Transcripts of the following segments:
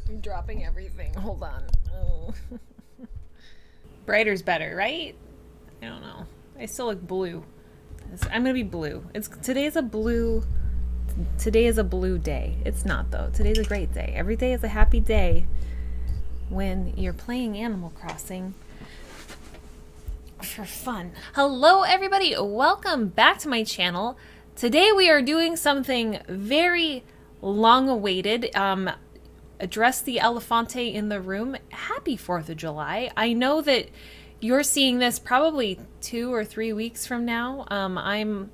I'm dropping everything. Hold on. Oh. Brighter's better, right? I don't know. I still look blue. I'm gonna be blue. Today is a blue day. It's not though. Today's a great day. Every day is a happy day when you're playing Animal Crossing for fun. Hello everybody, welcome back to my channel. Today we are doing something very long awaited. Address the elefante in the room. Happy 4th of July. I know that you're seeing this probably 2 or 3 weeks from now. I'm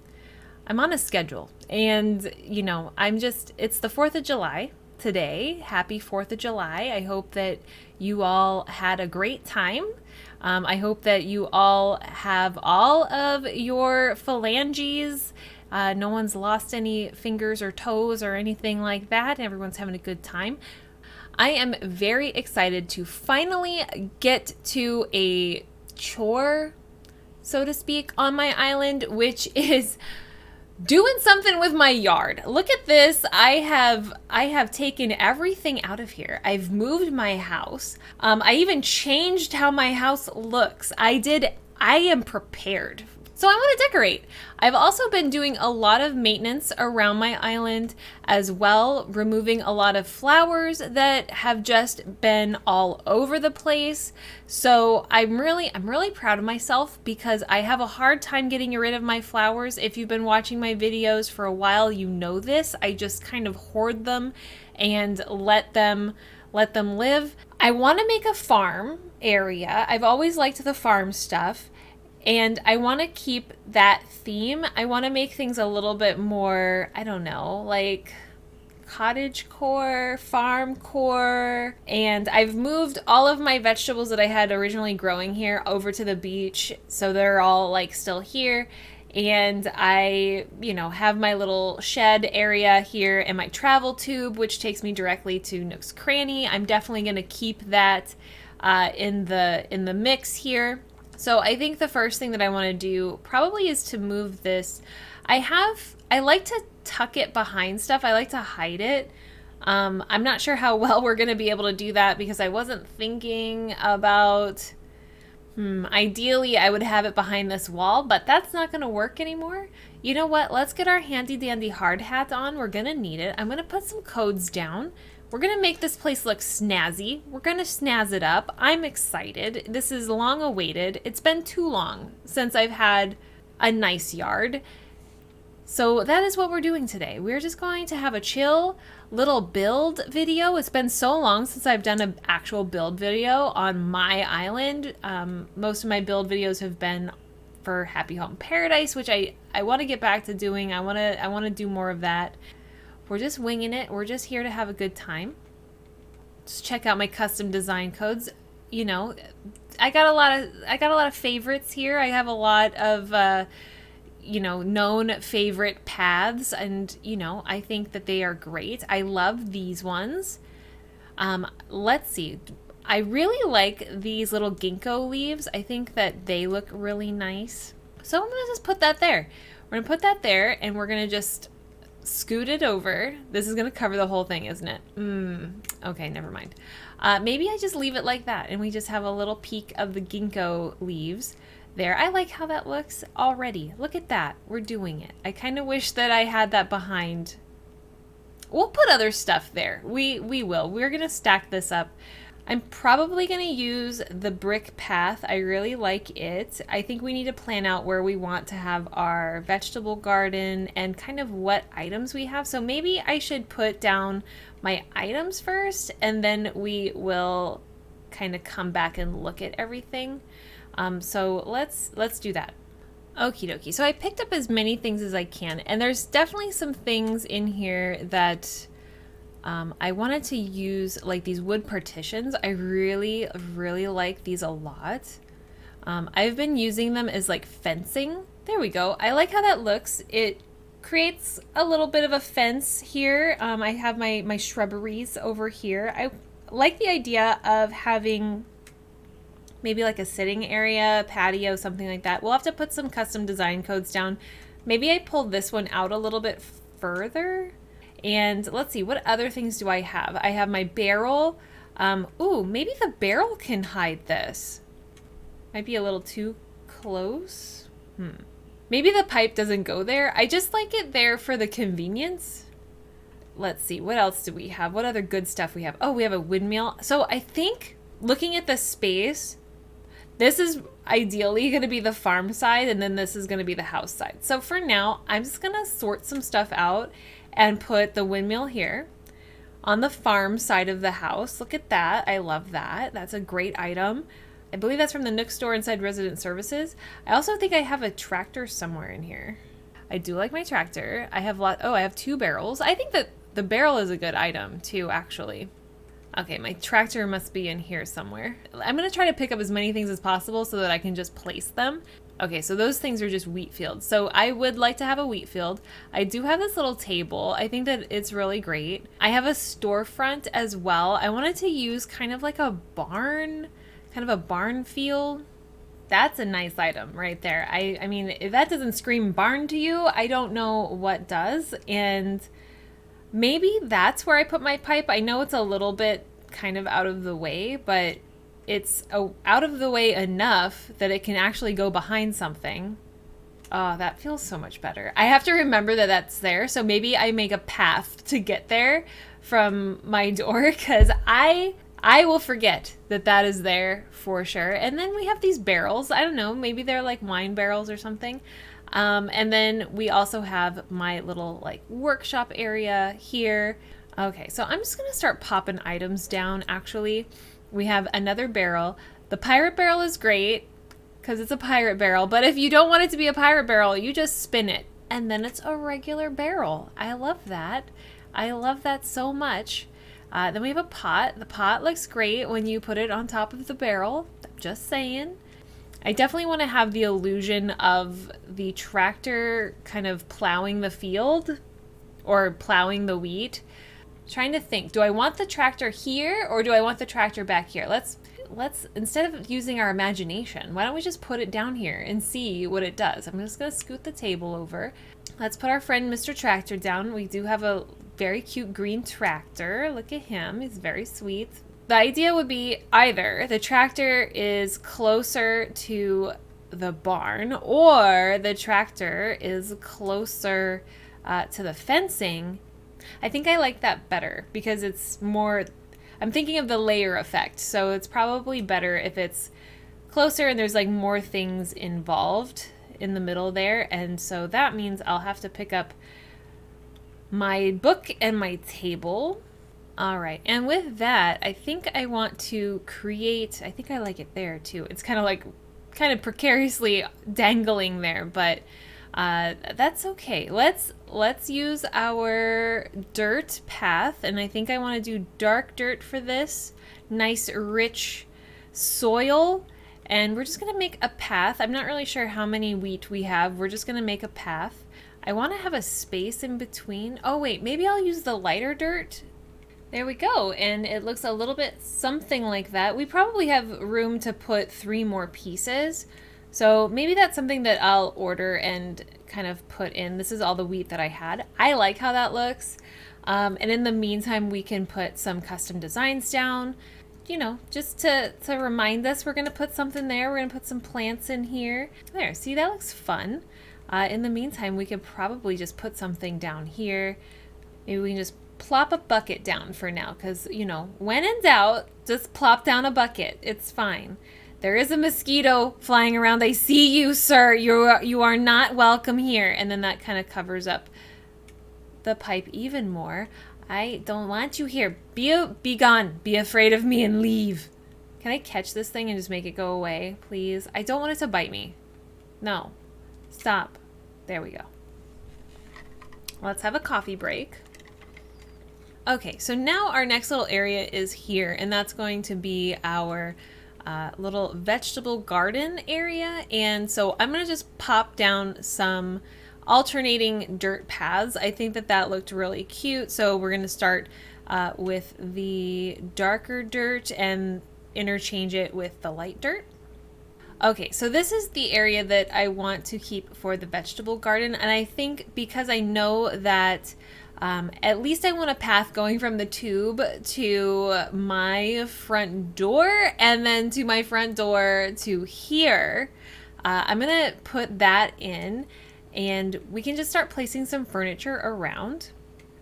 on a schedule, and it's the 4th of July today. Happy 4th of July. I hope that you all had a great time. I hope that you all have all of your phalanges. No one's lost any fingers or toes or anything like that. Everyone's having a good time. I am very excited to finally get to a chore, so to speak, on my island, which is doing something with my yard. Look at this. I have taken everything out of here. I've moved my house. I even changed how my house looks. I am prepared. So I want to decorate. I've also been doing a lot of maintenance around my island as well, removing a lot of flowers that have just been all over the place. So I'm really proud of myself because I have a hard time getting rid of my flowers. If you've been watching my videos for a while, you know this. I just kind of hoard them and let them live. I want to make a farm area. I've always liked the farm stuff. And I want to keep that theme. I want to make things a little bit more, I don't know, like cottagecore, farmcore. And I've moved all of my vegetables that I had originally growing here over to the beach. So they're all like still here. And I, have my little shed area here and my travel tube, which takes me directly to Nook's Cranny. I'm definitely going to keep that in the mix here. So I think the first thing that I want to do probably is to move this. I like to tuck it behind stuff. I like to hide it. I'm not sure how well we're going to be able to do that because I wasn't thinking about, ideally I would have it behind this wall, but that's not going to work anymore. You know what? Let's get our handy dandy hard hat on. We're going to need it. I'm going to put some codes down. We're going to make this place look snazzy. We're going to snazz it up. I'm excited. This is long awaited. It's been too long since I've had a nice yard. So that is what we're doing today. We're just going to have a chill little build video. It's been so long since I've done an actual build video on my island. Most of my build videos have been for Happy Home Paradise, which I want to get back to doing. I want to do more of that. We're just winging it. We're just here to have a good time. Just check out my custom design codes. I got a lot of favorites here. I have a lot of known favorite paths, and I think that they are great. I love these ones. Let's see. I really like these little ginkgo leaves. I think that they look really nice. So I'm going to just put that there. We're going to put that there, and we're going to just scoot it over. This is going to cover the whole thing, isn't it? Okay, never mind. Maybe I just leave it like that and we just have a little peek of the ginkgo leaves there. I like how that looks already. Look at that. We're doing it. I kind of wish that I had that behind. We'll put other stuff there. We will. We're going to stack this up. I'm probably going to use the brick path. I really like it. I think we need to plan out where we want to have our vegetable garden and kind of what items we have. So maybe I should put down my items first, and then we will kind of come back and look at everything. So let's do that. Okie dokie. So I picked up as many things as I can, and there's definitely some things in here that I wanted to use, like these wood partitions. I really like these a lot. I've been using them as like fencing. There we go. I like how that looks. It creates a little bit of a fence here. I have my shrubberies over here. I like the idea of having maybe like a sitting area, patio, something like that. We'll have to put some custom design codes down. Maybe I pulled this one out a little bit further And let's see, what other things do I have? I have my barrel. Ooh, maybe the barrel can hide this. Might be a little too close. Maybe the pipe doesn't go there. I just like it there for the convenience. Let's see, what else do we have? What other good stuff we have? Oh, we have a windmill. So I think looking at the space, this is ideally going to be the farm side, and then this is going to be the house side. So for now, I'm just going to sort some stuff out and put the windmill here on the farm side of the house. Look at that. I love that. That's a great item. I believe that's from the Nook store inside Resident Services. I also think I have a tractor somewhere in here. I do like my tractor. I have I have 2 barrels. I think that the barrel is a good item too, actually. Okay, my tractor must be in here somewhere. I'm gonna try to pick up as many things as possible so that I can just place them. Okay, so those things are just wheat fields. So I would like to have a wheat field. I do have this little table. I think that it's really great. I have a storefront as well. I wanted to use kind of like a barn, kind of a barn feel. That's a nice item right there. I mean, if that doesn't scream barn to you, I don't know what does. And maybe that's where I put my pipe. I know it's a little bit kind of out of the way, but it's out of the way enough that it can actually go behind something. Oh, that feels so much better. I have to remember that that's there, so maybe I make a path to get there from my door, because I will forget that that is there for sure. And then we have these barrels. I don't know, maybe they're like wine barrels or something. And then we also have my little like workshop area here. Okay, so I'm just gonna start popping items down actually. We have another barrel. The pirate barrel is great because it's a pirate barrel, but if you don't want it to be a pirate barrel, you just spin it and then it's a regular barrel. I love that. I love that so much. Then we have a pot. The pot looks great when you put it on top of the barrel. Just saying. I definitely want to have the illusion of the tractor kind of plowing the field or plowing the wheat. Trying to think, do I want the tractor here or do I want the tractor back here? Let's instead of using our imagination, why don't we just put it down here and see what it does? I'm just going to scoot the table over. Let's put our friend Mr. Tractor down. We do have a very cute green tractor. Look at him. He's very sweet. The idea would be either the tractor is closer to the barn or the tractor is closer to the fencing. I think I like that better because it's more, I'm thinking of the layer effect. So it's probably better if it's closer and there's like more things involved in the middle there. And so that means I'll have to pick up my book and my table. All right. And with that, I think I want to create, I think I like it there too. It's kind of precariously dangling there, but that's okay. Let's use our dirt path, and I think I want to do dark dirt for this. Nice rich soil, and we're just gonna make a path. I'm not really sure how many wheat we have. We're just gonna make a path. I want to have a space in between. Oh wait, maybe I'll use the lighter dirt. There we go, and it looks a little bit something like that. We probably have room to put 3 more pieces. So maybe that's something that I'll order and kind of put in. This is all the wheat that I had. I like how that looks. And in the meantime, we can put some custom designs down, you know, just to remind us we're going to put something there. We're going to put some plants in here. There, see, that looks fun. In the meantime, we could probably just put something down here. Maybe we can just plop a bucket down for now because, you know, when in doubt, just plop down a bucket. It's fine. There is a mosquito flying around. I see you, sir. You are not welcome here. And then that kind of covers up the pipe even more. I don't want you here. Be gone. Be afraid of me and leave. Can I catch this thing and just make it go away, please? I don't want it to bite me. No. Stop. There we go. Let's have a coffee break. Okay, so now our next little area is here, and that's going to be our little vegetable garden area. And so I'm gonna just pop down some alternating dirt paths. I think that looked really cute. So we're gonna start with the darker dirt and interchange it with the light dirt. Okay, so this is the area that I want to keep for the vegetable garden. And I think because I know that At least I want a path going from the tube to my front door and then to my front door to here. I'm gonna put that in, and we can just start placing some furniture around.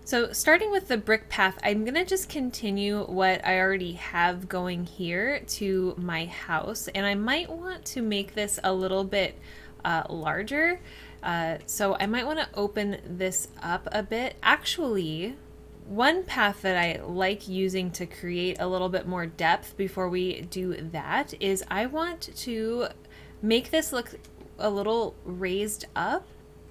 So starting with the brick path, I'm gonna just continue what I already have going here to my house, and I might want to make this a little bit larger. So I might want to open this up a bit. Actually, one path that I like using to create a little bit more depth before we do that is I want to make this look a little raised up.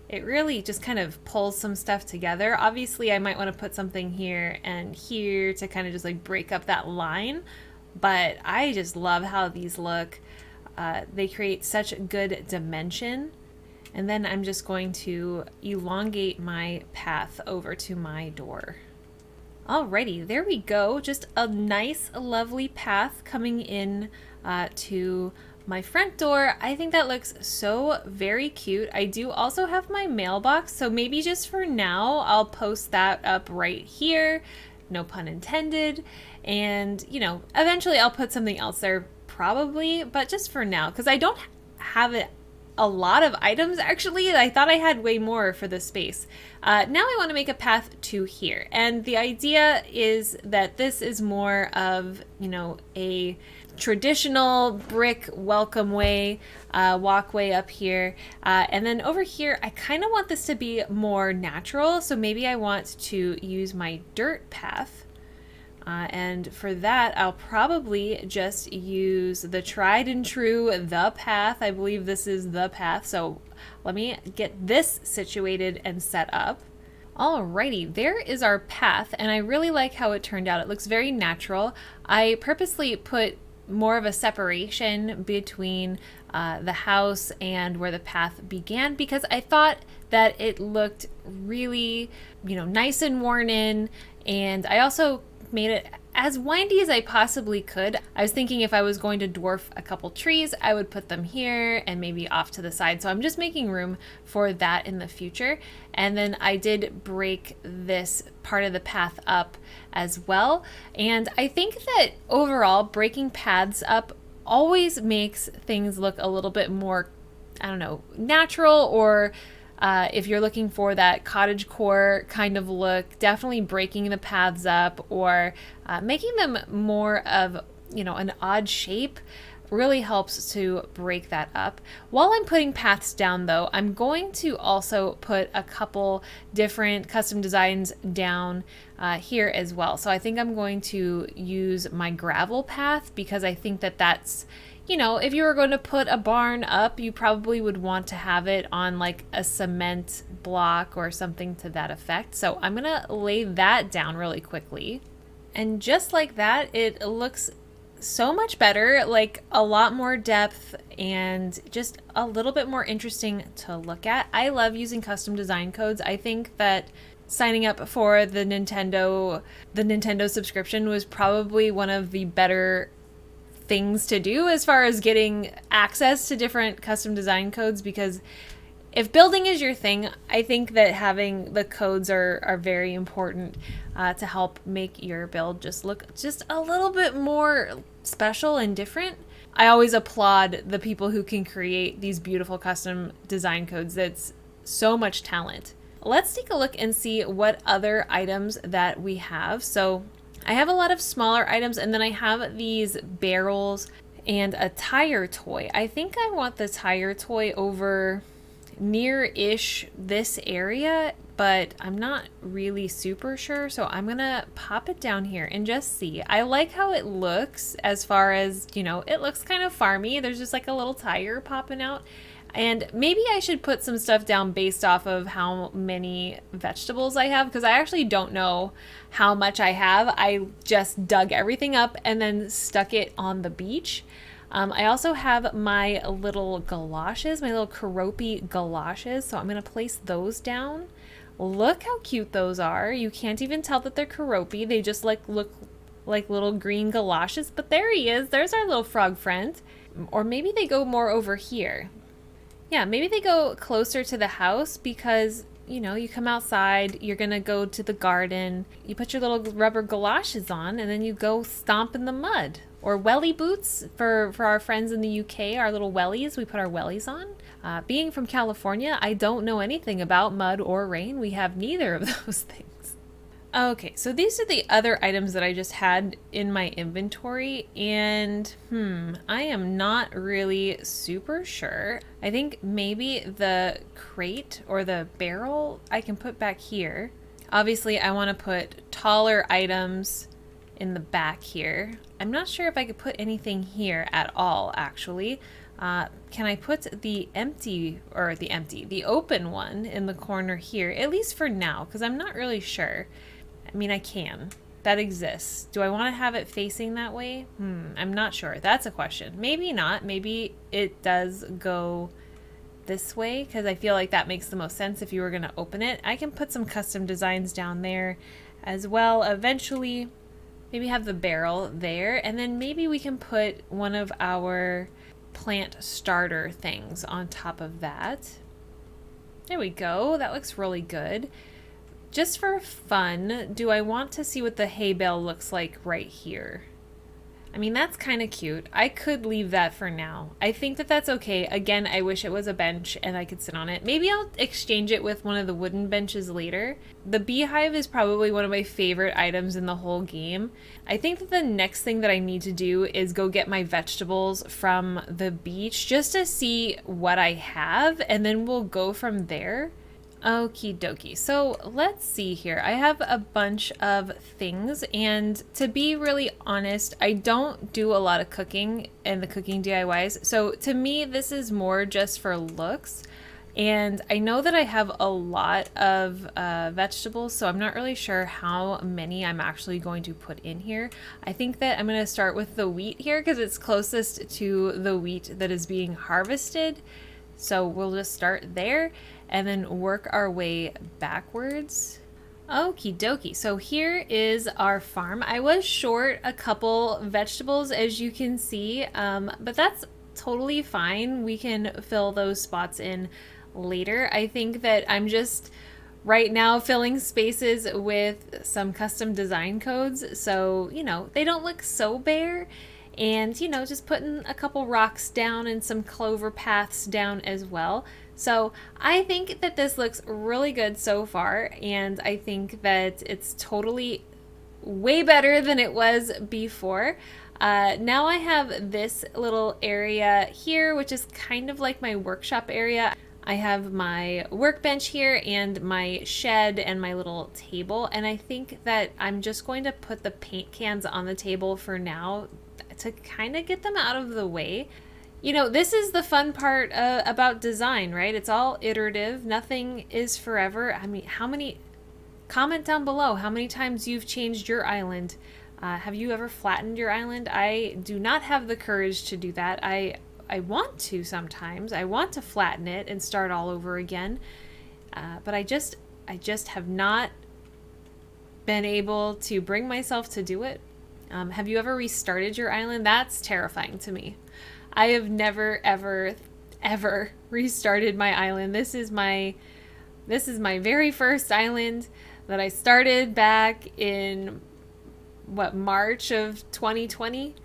It really just kind of pulls some stuff together. Obviously, I might want to put something here and here to kind of just like break up that line, but I just love how these look. They create such good dimension. And then I'm just going to elongate my path over to my door. Alrighty, there we go. Just a nice, lovely path coming in to my front door. I think that looks so very cute. I do also have my mailbox, so maybe just for now, I'll post that up right here. No pun intended. And, you know, eventually I'll put something else there probably, but just for now, because I don't have it a lot of items actually. I thought I had way more for this space. Now I want to make a path to here, and the idea is that this is more of, you know, a traditional brick welcome way, walkway up here, and then over here I kind of want this to be more natural, so maybe I want to use my dirt path. And for that, I'll probably just use the tried and true The Path. I believe this is The Path. So let me get this situated and set up. Alrighty, there is our path, and I really like how it turned out. It looks very natural. I purposely put more of a separation between the house and where the path began because I thought that it looked really, you know, nice and worn in, and I also made it as windy as I possibly could. I was thinking if I was going to dwarf a couple trees, I would put them here and maybe off to the side. So I'm just making room for that in the future. And then I did break this part of the path up as well. And I think that overall, breaking paths up always makes things look a little bit more, I don't know, natural, or if you're looking for that cottagecore kind of look, definitely breaking the paths up or making them more of, you know, an odd shape really helps to break that up. While I'm putting paths down though, I'm going to also put a couple different custom designs down here as well. So I think I'm going to use my gravel path because I think that that's, you know, if you were going to put a barn up, you probably would want to have it on like a cement block or something to that effect. So I'm going to lay that down really quickly. And just like that, it looks so much better, like a lot more depth and just a little bit more interesting to look at. I love using custom design codes. I think that signing up for the Nintendo subscription was probably one of the better things to do as far as getting access to different custom design codes, because if building is your thing, I think that having the codes are very important to help make your build just look just a little bit more special and different. I always applaud the people who can create these beautiful custom design codes. That's so much talent. Let's take a look and see what other items that we have. So I have a lot of smaller items, and then I have these barrels and a tire toy. I think I want the tire toy over near-ish this area, but I'm not really super sure, so I'm gonna pop it down here and just see. I like how it looks as far as, you know, it looks kind of farmy. There's just like a little tire popping out. And maybe I should put some stuff down based off of how many vegetables I have, because I actually don't know how much I have. I just dug everything up and then stuck it on the beach. I also have my little galoshes, my little Keroppi galoshes, so I'm going to place those down. Look how cute those are. You can't even tell that they're Keroppi. They just like look like little green galoshes, but there he is. There's our little frog friend. Or maybe they go more over here. Yeah, maybe they go closer to the house because, you come outside, you're going to go to the garden, you put your little rubber galoshes on, and then you go stomp in the mud. Or welly boots for our friends in the UK, our little wellies, we put our wellies on. Being from California, I don't know anything about mud or rain. We have neither of those things. Okay, so these are the other items that I just had in my inventory, and I am not really super sure. I think maybe the crate or the barrel I can put back here. Obviously, I want to put taller items in the back here. I'm not sure if I could put anything here at all, actually. Can I put the open one in the corner here, at least for now, because I'm not really sure. I mean, I can. That exists. Do I want to have it facing that way? I'm not sure. That's a question. Maybe not. Maybe it does go this way, because I feel like that makes the most sense if you were going to open it. I can put some custom designs down there as well eventually. Maybe have the barrel there, and then maybe we can put one of our plant starter things on top of that. There we go. That looks really good. Just for fun, do I want to see what the hay bale looks like right here? I mean, that's kind of cute. I could leave that for now. I think that that's okay. Again, I wish it was a bench and I could sit on it. Maybe I'll exchange it with one of the wooden benches later. The beehive is probably one of my favorite items in the whole game. I think that the next thing that I need to do is go get my vegetables from the beach just to see what I have, and then we'll go from there. Okie dokie. So let's see here. I have a bunch of things, and to be really honest, I don't do a lot of cooking and the cooking DIYs. So to me, this is more just for looks. And I know that I have a lot of vegetables, so I'm not really sure how many I'm actually going to put in here. I think that I'm going to start with the wheat here because it's closest to the wheat that is being harvested. So we'll just start there and then work our way backwards. Okie dokie. So here is our farm. I was short a couple vegetables, as you can see, but that's totally fine. We can fill those spots in later. I think that I'm just right now filling spaces with some custom design codes, so they don't look so bare. And just putting a couple rocks down and some clover paths down as well. So I think that this looks really good so far, and I think that it's totally way better than it was before. Now I have this little area here, which is kind of like my workshop area. I have my workbench here and my shed and my little table, and I think that I'm just going to put the paint cans on the table for now to kind of get them out of the way. This is the fun part about design, right? It's all iterative. Nothing is forever. I mean, comment down below how many times you've changed your island. Have you ever flattened your island? I do not have the courage to do that. I want to sometimes. I want to flatten it and start all over again. But I just have not been able to bring myself to do it. Have you ever restarted your island? That's terrifying to me. I have never, ever restarted my island. This is my very first island that I started back in, March of 2020?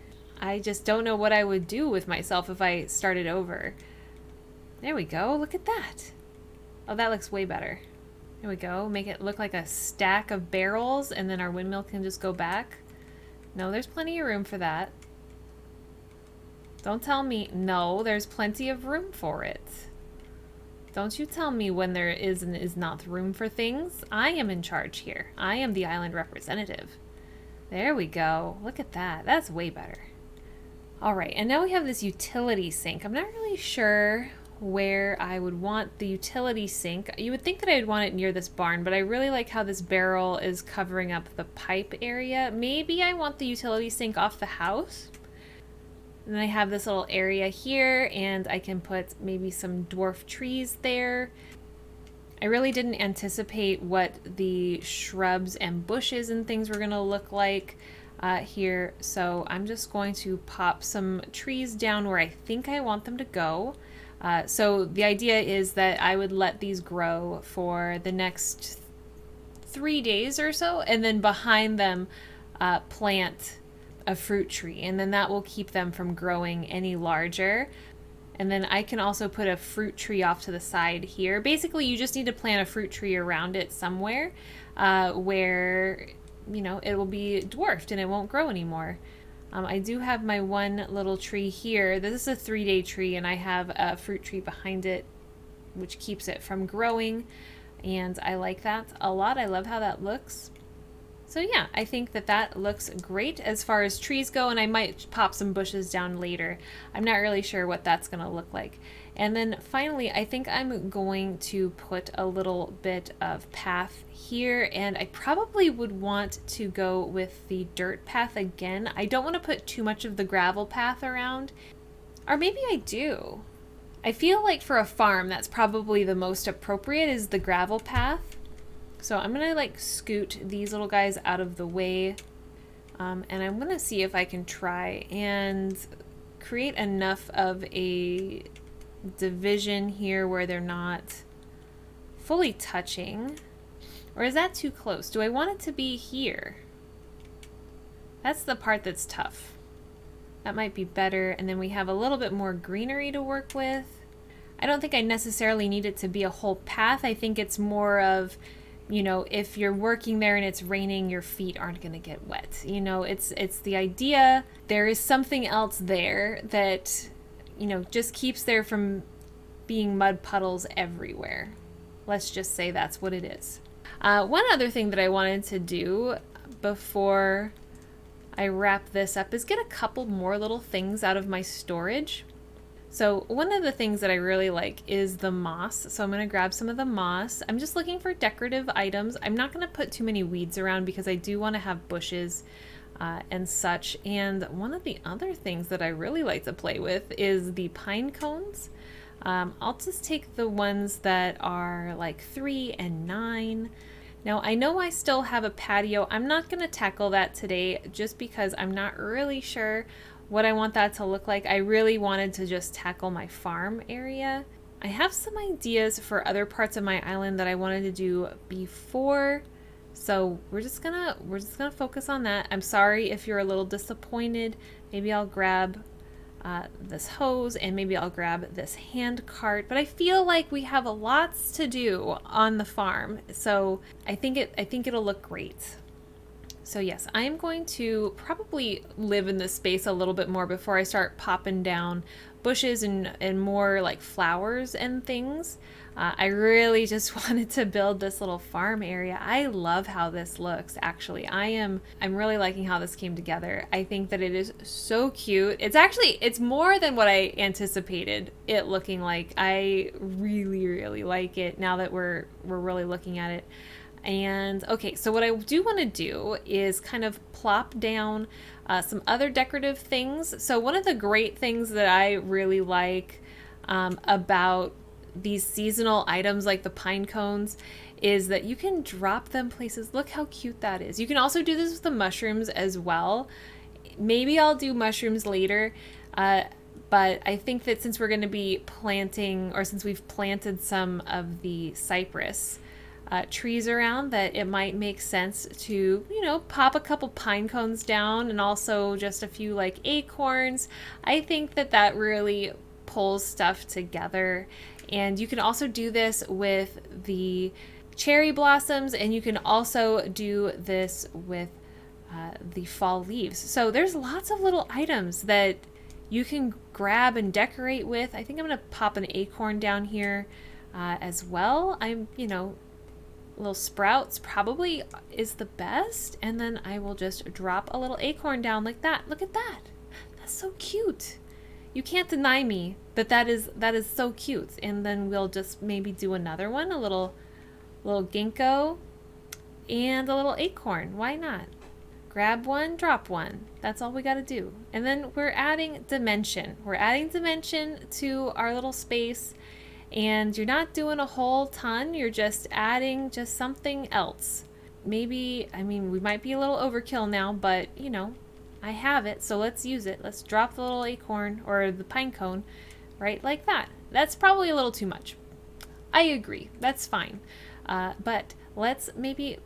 I just don't know what I would do with myself if I started over. There we go. Look at that. Oh, that looks way better. There we go. Make it look like a stack of barrels, and then our windmill can just go back. No, there's plenty of room for that. Don't tell me, no, there's plenty of room for it. Don't you tell me when there is and is not room for things. I am in charge here. I am the island representative. There we go. Look at that. That's way better. All right, and now we have this utility sink. I'm not really sure where I would want the utility sink. You would think that I'd want it near this barn, but I really like how this barrel is covering up the pipe area. Maybe I want the utility sink off the house. And then I have this little area here, and I can put maybe some dwarf trees there. I really didn't anticipate what the shrubs and bushes and things were gonna look like here, so I'm just going to pop some trees down where I think I want them to go. So the idea is that I would let these grow for the next 3 days or so, and then behind them plant a fruit tree, and then that will keep them from growing any larger. And then I can also put a fruit tree off to the side here. Basically, you just need to plant a fruit tree around it somewhere where, you know, it will be dwarfed and it won't grow anymore. I do have my one little tree here. This is a 3-day tree, and I have a fruit tree behind it, which keeps it from growing. And I like that a lot. I love how that looks. So yeah, I think that that looks great as far as trees go, and I might pop some bushes down later. I'm not really sure what that's going to look like. And then finally, I think I'm going to put a little bit of path here, and I probably would want to go with the dirt path again. I don't want to put too much of the gravel path around, or maybe I do. I feel like for a farm, that's probably the most appropriate is the gravel path. So I'm gonna like scoot these little guys out of the way, and I'm gonna see if I can try and create enough of a division here where they're not fully touching. Or is that too close? Do I want it to be here? That's the part that's tough. That might be better, and then we have a little bit more greenery to work with. I don't think I necessarily need it to be a whole path. I think it's more of, you know, if you're working there and it's raining, your feet aren't going to get wet. You know, it's the idea. There is something else there that, you know, just keeps there from being mud puddles everywhere. Let's just say that's what it is. One other thing that I wanted to do before I wrap this up is get a couple more little things out of my storage. So one of the things that I really like is the moss. So I'm going to grab some of the moss. I'm just looking for decorative items. I'm not going to put too many weeds around because I do want to have bushes and such. And one of the other things that I really like to play with is the pine cones. I'll just take the ones that are like 3 and 9. Now I know I still have a patio. I'm not going to tackle that today just because I'm not really sure what I want that to look like. I really wanted to just tackle my farm area. I have some ideas for other parts of my island that I wanted to do before, so we're just gonna focus on that. I'm sorry if you're a little disappointed. Maybe I'll grab this hose, and maybe I'll grab this hand cart, but I feel like we have lots to do on the farm, so I think it'll look great. So yes, I'm going to probably live in this space a little bit more before I start popping down bushes and more like flowers and things. I really just wanted to build this little farm area. I love how this looks, actually. I'm really liking how this came together. I think that it is so cute. It's more than what I anticipated it looking like. I really, really like it now that we're really looking at it. And okay, so what I do want to do is kind of plop down some other decorative things. So one of the great things that I really like about these seasonal items like the pine cones is that you can drop them places. Look how cute that is. You can also do this with the mushrooms as well. Maybe I'll do mushrooms later, but I think that since we're going to be planting, or since we've planted some of the cypress trees around, that it might make sense to, you know, pop a couple pine cones down and also just a few like acorns. I think that that really pulls stuff together. And you can also do this with the cherry blossoms, and you can also do this with the fall leaves. So there's lots of little items that you can grab and decorate with. I think I'm going to pop an acorn down here as well. Little sprouts probably is the best, and then I will just drop a little acorn down like that. Look at that. That's so cute. You can't deny me that is so cute. And then we'll just maybe do another one, a little ginkgo and a little acorn. Why not? Grab one, drop one. That's all we got to do. And then we're adding dimension. We're adding dimension to our little space. And you're not doing a whole ton, you're just adding just something else. Maybe, we might be a little overkill now, but you know, I have it, so let's use it. Let's drop the little acorn or the pine cone right like that. That's probably a little too much. I agree. That's fine. But let's maybe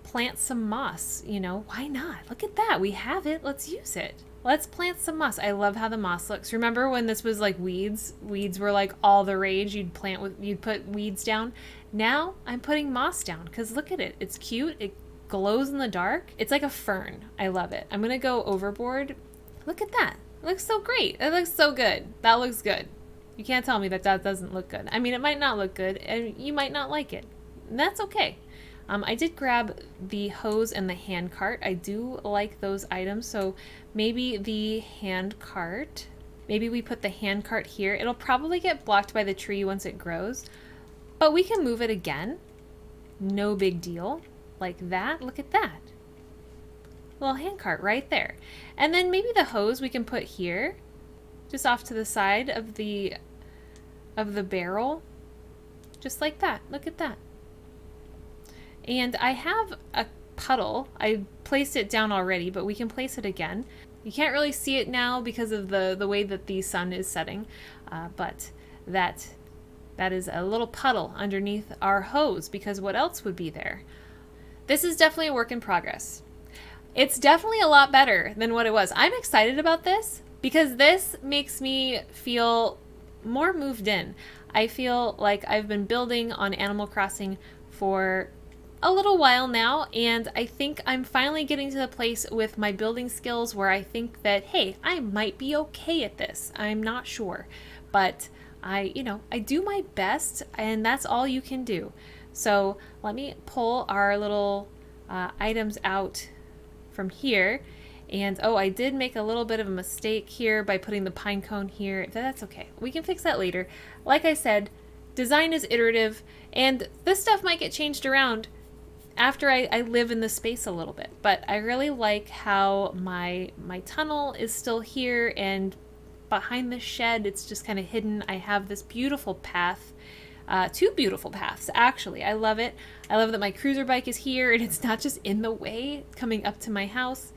plant some moss. You know, why not? Look at that. We have it. Let's use it. Let's plant some moss. I love how the moss looks. Remember when this was like weeds? Weeds were like all the rage. You'd put weeds down. Now I'm putting moss down because look at it. It's cute. It glows in the dark. It's like a fern. I love it. I'm going to go overboard. Look at that. It looks so great. It looks so good. That looks good. You can't tell me that that doesn't look good. I mean, it might not look good and you might not like it. And that's okay. I did grab the hose and the hand cart. I do like those items. So maybe the hand cart, maybe we put the hand cart here. It'll probably get blocked by the tree once it grows, but we can move it again. No big deal. Like that. Look at that. Little hand cart right there. And then maybe the hose we can put here, just off to the side of the barrel. Just like that. Look at that. And I have a puddle. I placed it down already, but we can place it again. You can't really see it now because of the way that the sun is setting, but that is a little puddle underneath our hose because what else would be there? This is definitely a work in progress. It's definitely a lot better than what it was. I'm excited about this because this makes me feel more moved in. I feel like I've been building on Animal Crossing for a little while now, and I think I'm finally getting to the place with my building skills where I think that, hey, I might be okay at this. I'm not sure, but I do my best, and that's all you can do. So let me pull our little items out from here. And oh, I did make a little bit of a mistake here by putting the pine cone here. That's okay. We can fix that later. Like I said, design is iterative, and this stuff might get changed around after I live in the space a little bit. But I really like how my tunnel is still here, and behind the shed it's just kind of hidden. I have this beautiful path, two beautiful paths actually. I love it. I love that my cruiser bike is here and it's not just in the way coming up to my house.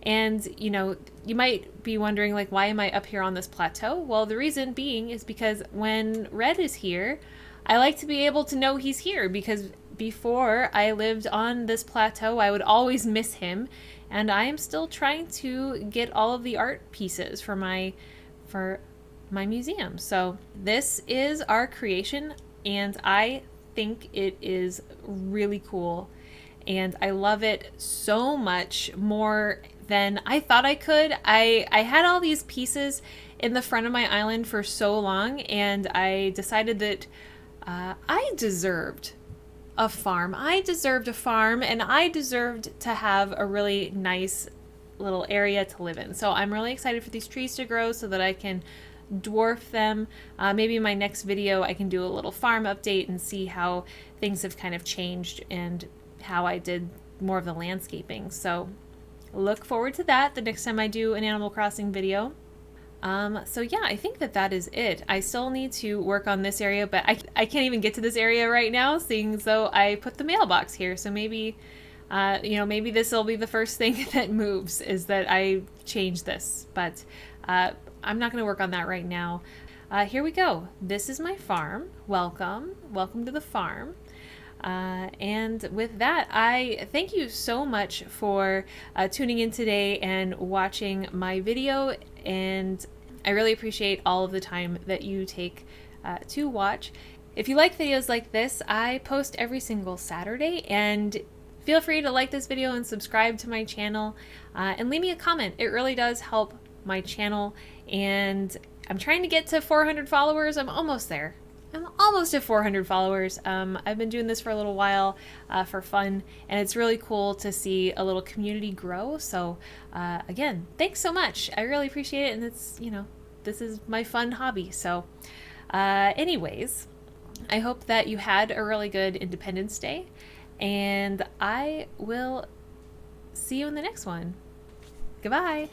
And you know, you might be wondering, like, why am I up here on this plateau? Well, the reason being is because when Red is here, I like to be able to know he's here, because before I lived on this plateau, I would always miss him, and I am still trying to get all of the art pieces for my museum. So this is our creation, and I think it is really cool, and I love it so much more than I thought I could. I had all these pieces in the front of my island for so long, and I decided that I deserved a farm. I deserved a farm, and I deserved to have a really nice little area to live in. So I'm really excited for these trees to grow so that I can dwarf them. Maybe in my next video I can do a little farm update and see how things have kind of changed and how I did more of the landscaping. So look forward to that the next time I do an Animal Crossing video. So yeah, I think that is it. I still need to work on this area, but I can't even get to this area right now, seeing as though I put the mailbox here. So maybe, maybe this will be the first thing that moves, is that I change this. But I'm not going to work on that right now. Here we go. This is my farm. Welcome. Welcome to the farm. And with that, I thank you so much for tuning in today and watching my video, and I really appreciate all of the time that you take to watch. If you like videos like this, I post every single Saturday, and feel free to like this video and subscribe to my channel, and leave me a comment. It really does help my channel, and I'm trying to get to 400 followers. I'm almost there. I'm almost at 400 followers. I've been doing this for a little while for fun, and it's really cool to see a little community grow. So again, thanks so much. I really appreciate it, and it's, this is my fun hobby. So anyways, I hope that you had a really good Independence Day, and I will see you in the next one. Goodbye.